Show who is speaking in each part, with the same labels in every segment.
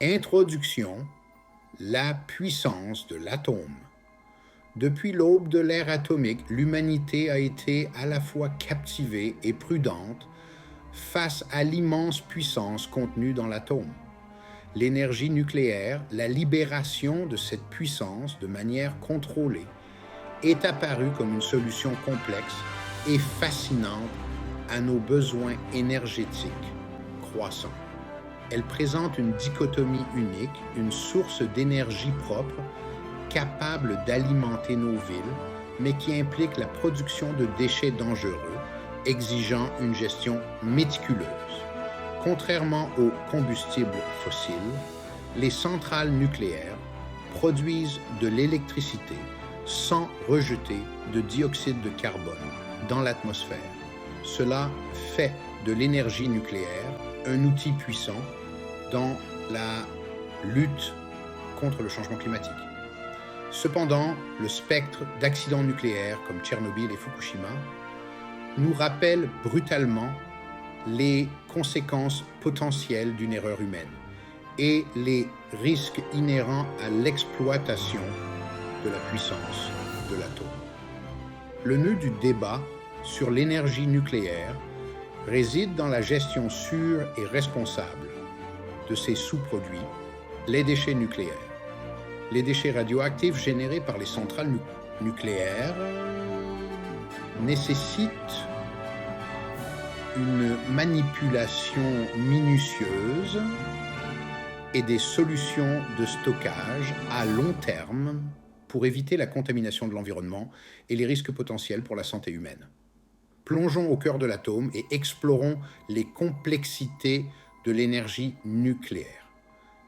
Speaker 1: Introduction, la puissance de l'atome. Depuis l'aube de l'ère atomique, l'humanité a été à la fois captivée et prudente face à l'immense puissance contenue dans l'atome. L'énergie nucléaire, la libération de cette puissance de manière contrôlée, est apparue comme une solution complexe et fascinante à nos besoins énergétiques croissants. Elle présente une dichotomie unique, une source d'énergie propre, capable d'alimenter nos villes, mais qui implique la production de déchets dangereux, exigeant une gestion méticuleuse. Contrairement aux combustibles fossiles, les centrales nucléaires produisent de l'électricité sans rejeter de dioxyde de carbone dans l'atmosphère. Cela fait de l'énergie nucléaire un outil puissant dans la lutte contre le changement climatique. Cependant, le spectre d'accidents nucléaires comme Tchernobyl et Fukushima nous rappelle brutalement les conséquences potentielles d'une erreur humaine et les risques inhérents à l'exploitation de la puissance de l'atome. Le nœud du débat sur l'énergie nucléaire réside dans la gestion sûre et responsable de ces sous-produits, les déchets nucléaires. Les déchets radioactifs générés par les centrales nucléaires nécessitent une manipulation minutieuse et des solutions de stockage à long terme pour éviter la contamination de l'environnement et les risques potentiels pour la santé humaine. Plongeons au cœur de l'atome et explorons les complexités de l'énergie nucléaire,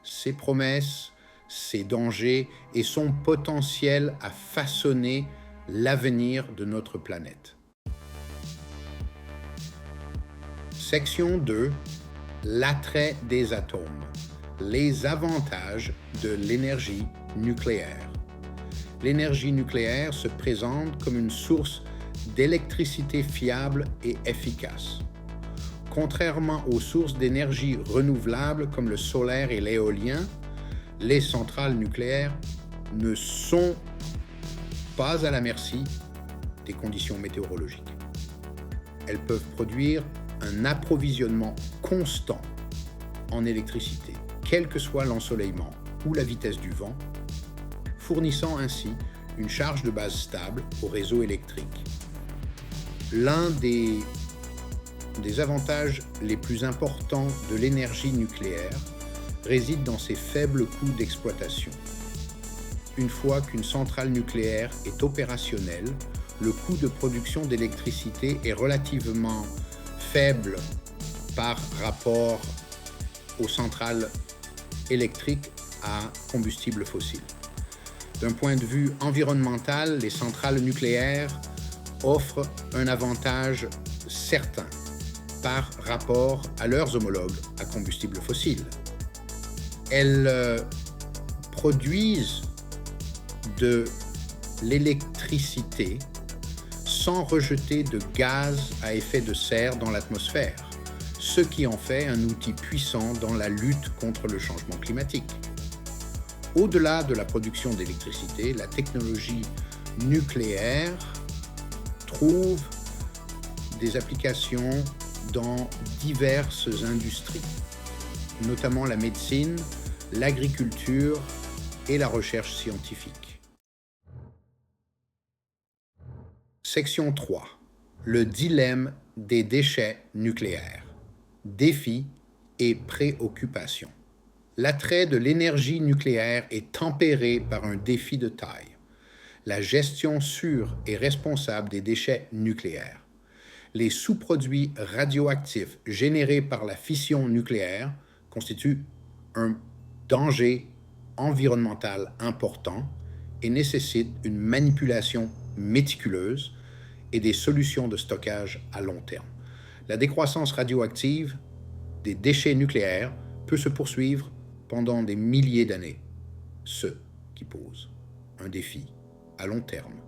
Speaker 1: ses promesses, ses dangers et son potentiel à façonner l'avenir de notre planète. Section 2. L'attrait des atomes. Les avantages de l'énergie nucléaire. L'énergie nucléaire se présente comme une source d'électricité fiable et efficace. Contrairement aux sources d'énergie renouvelables comme le solaire et l'éolien, les centrales nucléaires ne sont pas à la merci des conditions météorologiques. Elles peuvent produire un approvisionnement constant en électricité, quel que soit l'ensoleillement ou la vitesse du vent, fournissant ainsi une charge de base stable au réseau électrique. L'un des avantages les plus importants de l'énergie nucléaire réside dans ses faibles coûts d'exploitation. Une fois qu'une centrale nucléaire est opérationnelle, le coût de production d'électricité est relativement faible par rapport aux centrales électriques à combustible fossile. D'un point de vue environnemental, les centrales nucléaires offrent un avantage certain par rapport à leurs homologues à combustible fossile. Elles produisent de l'électricité sans rejeter de gaz à effet de serre dans l'atmosphère, ce qui en fait un outil puissant dans la lutte contre le changement climatique. Au-delà de la production d'électricité, la technologie nucléaire trouve des applications dans diverses industries, notamment la médecine, l'agriculture et la recherche scientifique. Section 3. Le dilemme des déchets nucléaires. Défis et préoccupations. L'attrait de l'énergie nucléaire est tempéré par un défi de taille: la gestion sûre et responsable des déchets nucléaires. Les sous-produits radioactifs générés par la fission nucléaire constituent un danger environnemental important et nécessitent une manipulation méticuleuse et des solutions de stockage à long terme. La décroissance radioactive des déchets nucléaires peut se poursuivre pendant des milliers d'années, ce qui pose un défi à long terme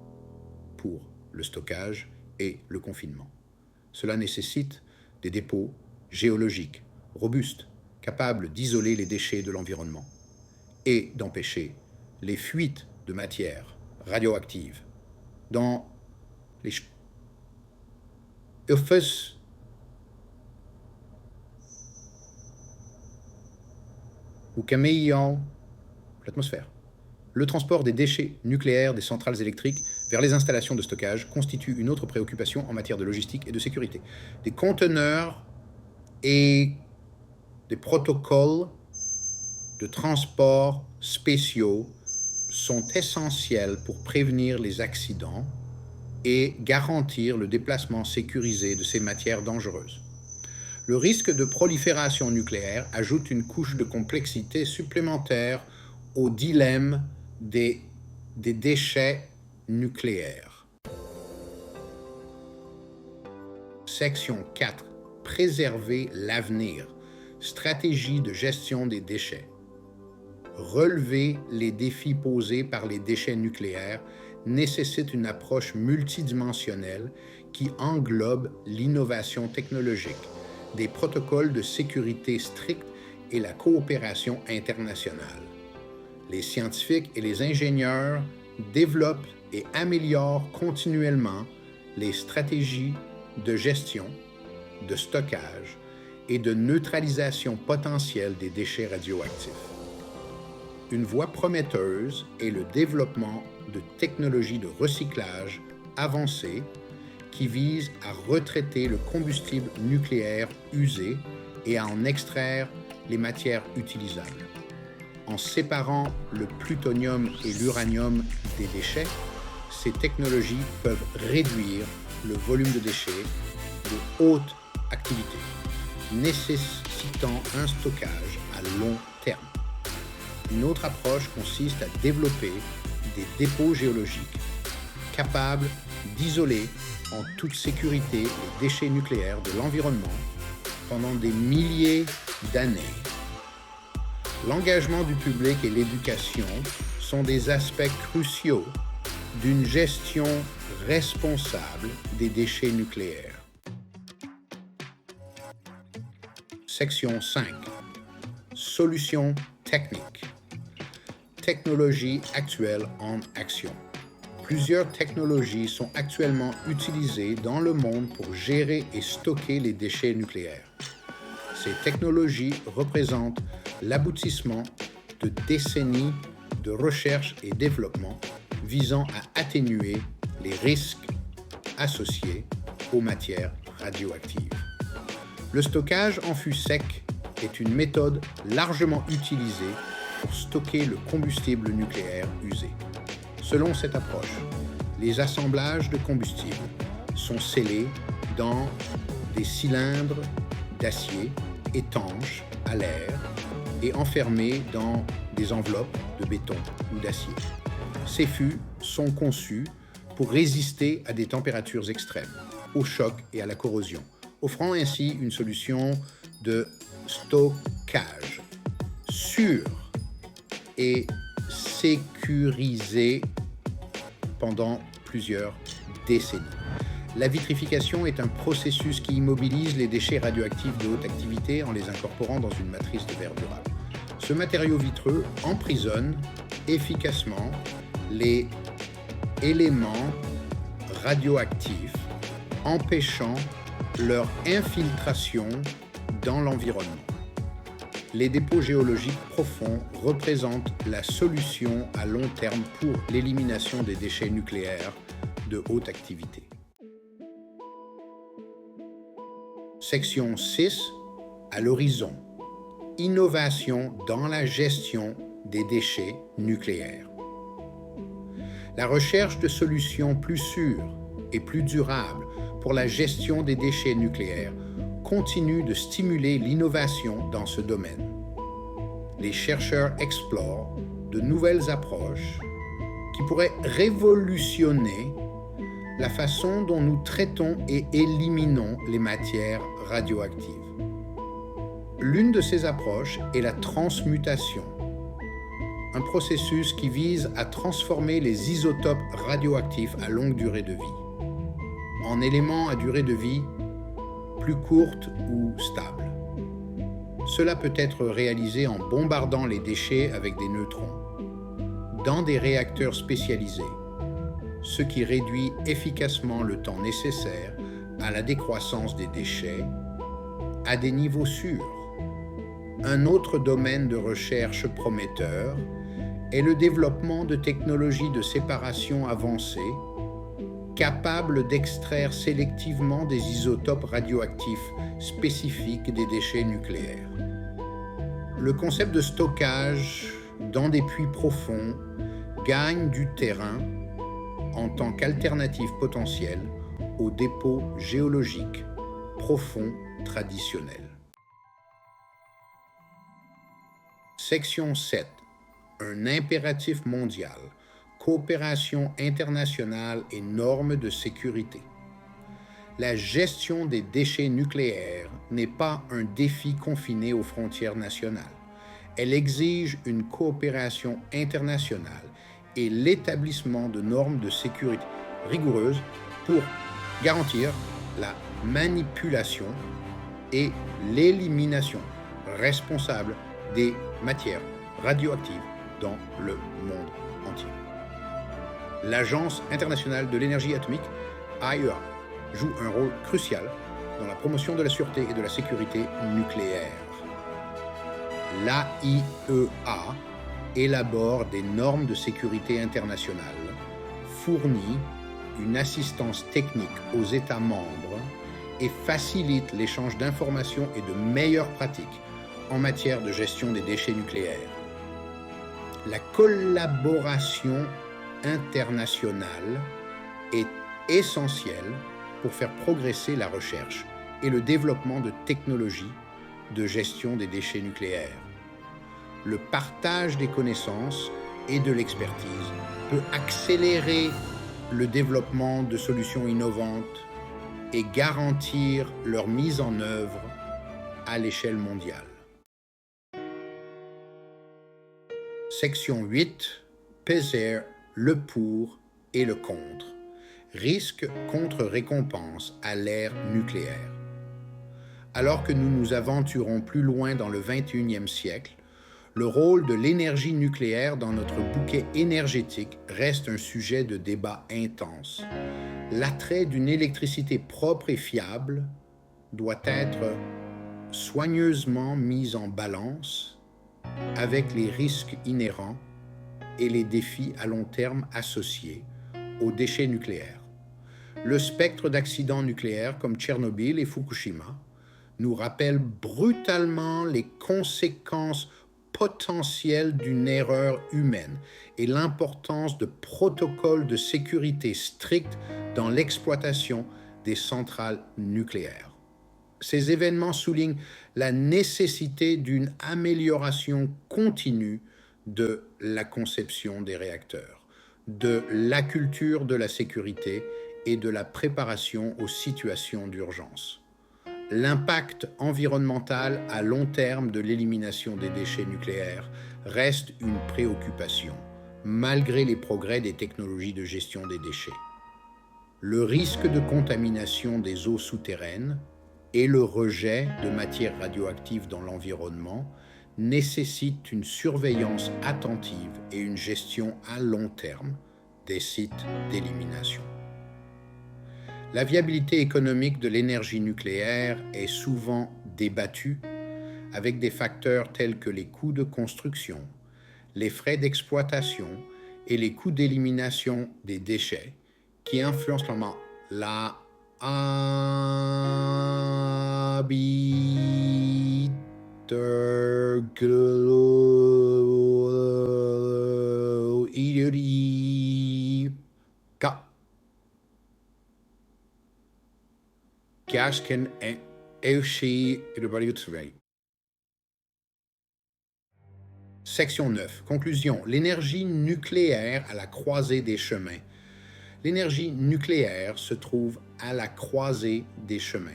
Speaker 1: pour le stockage et le confinement. Cela nécessite des dépôts géologiques robustes, capable d'isoler les déchets de l'environnement et d'empêcher les fuites de matières radioactives dans les ou caméliant l'atmosphère. Le transport des déchets nucléaires des centrales électriques vers les installations de stockage constitue une autre préoccupation en matière de logistique et de sécurité. Des conteneurs et des protocoles de transport spéciaux sont essentiels pour prévenir les accidents et garantir le déplacement sécurisé de ces matières dangereuses. Le risque de prolifération nucléaire ajoute une couche de complexité supplémentaire au dilemme des déchets nucléaires. Section 4. Préserver l'avenir. Stratégie de gestion des déchets. Relever les défis posés par les déchets nucléaires nécessite une approche multidimensionnelle qui englobe l'innovation technologique, des protocoles de sécurité stricts et la coopération internationale. Les scientifiques et les ingénieurs développent et améliorent continuellement les stratégies de gestion, de stockage et de neutralisation potentielle des déchets radioactifs. Une voie prometteuse est le développement de technologies de recyclage avancées qui visent à retraiter le combustible nucléaire usé et à en extraire les matières utilisables. En séparant le plutonium et l'uranium des déchets, ces technologies peuvent réduire le volume de déchets de haute activité, nécessitant un stockage à long terme. Une autre approche consiste à développer des dépôts géologiques capables d'isoler en toute sécurité les déchets nucléaires de l'environnement pendant des milliers d'années. L'engagement du public et l'éducation sont des aspects cruciaux d'une gestion responsable des déchets nucléaires. Section 5. Solutions techniques. Technologies actuelles en action. Plusieurs technologies sont actuellement utilisées dans le monde pour gérer et stocker les déchets nucléaires. Ces technologies représentent l'aboutissement de décennies de recherche et développement visant à atténuer les risques associés aux matières radioactives. Le stockage en fût sec est une méthode largement utilisée pour stocker le combustible nucléaire usé. Selon cette approche, les assemblages de combustible sont scellés dans des cylindres d'acier étanches à l'air et enfermés dans des enveloppes de béton ou d'acier. Ces fûts sont conçus pour résister à des températures extrêmes, au choc et à la corrosion, offrant ainsi une solution de stockage sûre et sécurisée pendant plusieurs décennies. La vitrification est un processus qui immobilise les déchets radioactifs de haute activité en les incorporant dans une matrice de verre durable. Ce matériau vitreux emprisonne efficacement les éléments radioactifs, empêchant leur infiltration dans l'environnement. Les dépôts géologiques profonds représentent la solution à long terme pour l'élimination des déchets nucléaires de haute activité. Section 6. À l'horizon. Innovation dans la gestion des déchets nucléaires. La recherche de solutions plus sûres et plus durables pour la gestion des déchets nucléaires continue de stimuler l'innovation dans ce domaine. Les chercheurs explorent de nouvelles approches qui pourraient révolutionner la façon dont nous traitons et éliminons les matières radioactives. L'une de ces approches est la transmutation, un processus qui vise à transformer les isotopes radioactifs à longue durée de vie en éléments à durée de vie plus courte ou stable. Cela peut être réalisé en bombardant les déchets avec des neutrons dans des réacteurs spécialisés, ce qui réduit efficacement le temps nécessaire à la décroissance des déchets à des niveaux sûrs. Un autre domaine de recherche prometteur est le développement de technologies de séparation avancées capables d'extraire sélectivement des isotopes radioactifs spécifiques des déchets nucléaires. Le concept de stockage dans des puits profonds gagne du terrain en tant qu'alternative potentielle aux dépôts géologiques profonds traditionnels. Section 7. Un impératif mondial, coopération internationale et normes de sécurité. La gestion des déchets nucléaires n'est pas un défi confiné aux frontières nationales. Elle exige une coopération internationale et l'établissement de normes de sécurité rigoureuses pour garantir la manipulation et l'élimination responsable des matières radioactives dans le monde entier. L'Agence internationale de l'énergie atomique, AIEA, joue un rôle crucial dans la promotion de la sûreté et de la sécurité nucléaire. L'AIEA élabore des normes de sécurité internationales, fournit une assistance technique aux États membres et facilite l'échange d'informations et de meilleures pratiques en matière de gestion des déchets nucléaires. La collaboration internationale est essentielle pour faire progresser la recherche et le développement de technologies de gestion des déchets nucléaires. Le partage des connaissances et de l'expertise peut accélérer le développement de solutions innovantes et garantir leur mise en œuvre à l'échelle mondiale. Section 8. Peser le pour et le contre. Risque contre récompense à l'ère nucléaire. Alors que nous nous aventurons plus loin dans le 21e siècle, le rôle de l'énergie nucléaire dans notre bouquet énergétique reste un sujet de débat intense. L'attrait d'une électricité propre et fiable doit être soigneusement mis en balance avec les risques inhérents et les défis à long terme associés aux déchets nucléaires. Le spectre d'accidents nucléaires comme Tchernobyl et Fukushima nous rappelle brutalement les conséquences potentielles d'une erreur humaine et l'importance de protocoles de sécurité stricts dans l'exploitation des centrales nucléaires. Ces événements soulignent la nécessité d'une amélioration continue de la conception des réacteurs, de la culture de la sécurité et de la préparation aux situations d'urgence. L'impact environnemental à long terme de l'élimination des déchets nucléaires reste une préoccupation, malgré les progrès des technologies de gestion des déchets. Le risque de contamination des eaux souterraines et le rejet de matières radioactives dans l'environnement nécessitent une surveillance attentive et une gestion à long terme des sites d'élimination. La viabilité économique de l'énergie nucléaire est souvent débattue avec des facteurs tels que les coûts de construction, les frais d'exploitation et les coûts d'élimination des déchets qui influencent clairement la Gasken en Eushi Revolutionary. Section 9. Conclusion. L'énergie nucléaire à la croisée des chemins. L'énergie nucléaire se trouve à la croisée des chemins,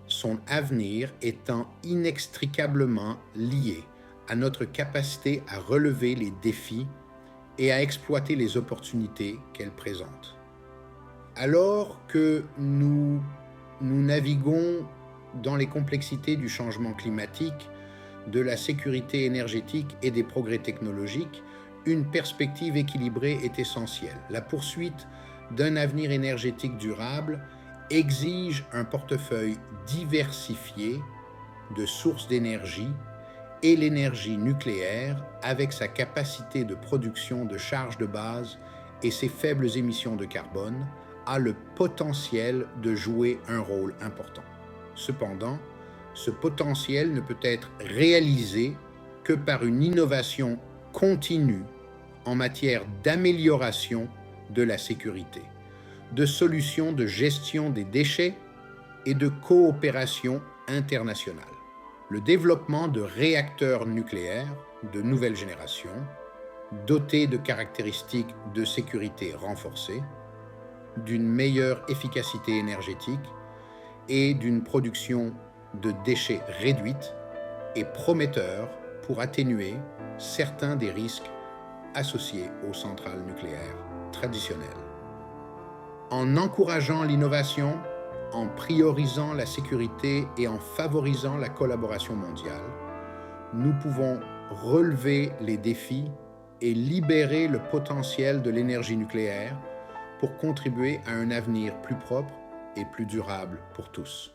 Speaker 1: son avenir étant inextricablement lié à notre capacité à relever les défis et à exploiter les opportunités qu'elle présente. Alors que nous naviguons dans les complexités du changement climatique, de la sécurité énergétique et des progrès technologiques, une perspective équilibrée est essentielle. La poursuite d'un avenir énergétique durable exige un portefeuille diversifié de sources d'énergie, et l'énergie nucléaire, avec sa capacité de production de charge de base et ses faibles émissions de carbone, a le potentiel de jouer un rôle important. Cependant, ce potentiel ne peut être réalisé que par une innovation continue en matière d'amélioration de la sécurité, de solutions de gestion des déchets et de coopération internationale. Le développement de réacteurs nucléaires de nouvelle génération, dotés de caractéristiques de sécurité renforcées, d'une meilleure efficacité énergétique et d'une production de déchets réduite, est prometteur pour atténuer certains des risques associés aux centrales nucléaires traditionnelles. En encourageant l'innovation, en priorisant la sécurité et en favorisant la collaboration mondiale, nous pouvons relever les défis et libérer le potentiel de l'énergie nucléaire pour contribuer à un avenir plus propre et plus durable pour tous.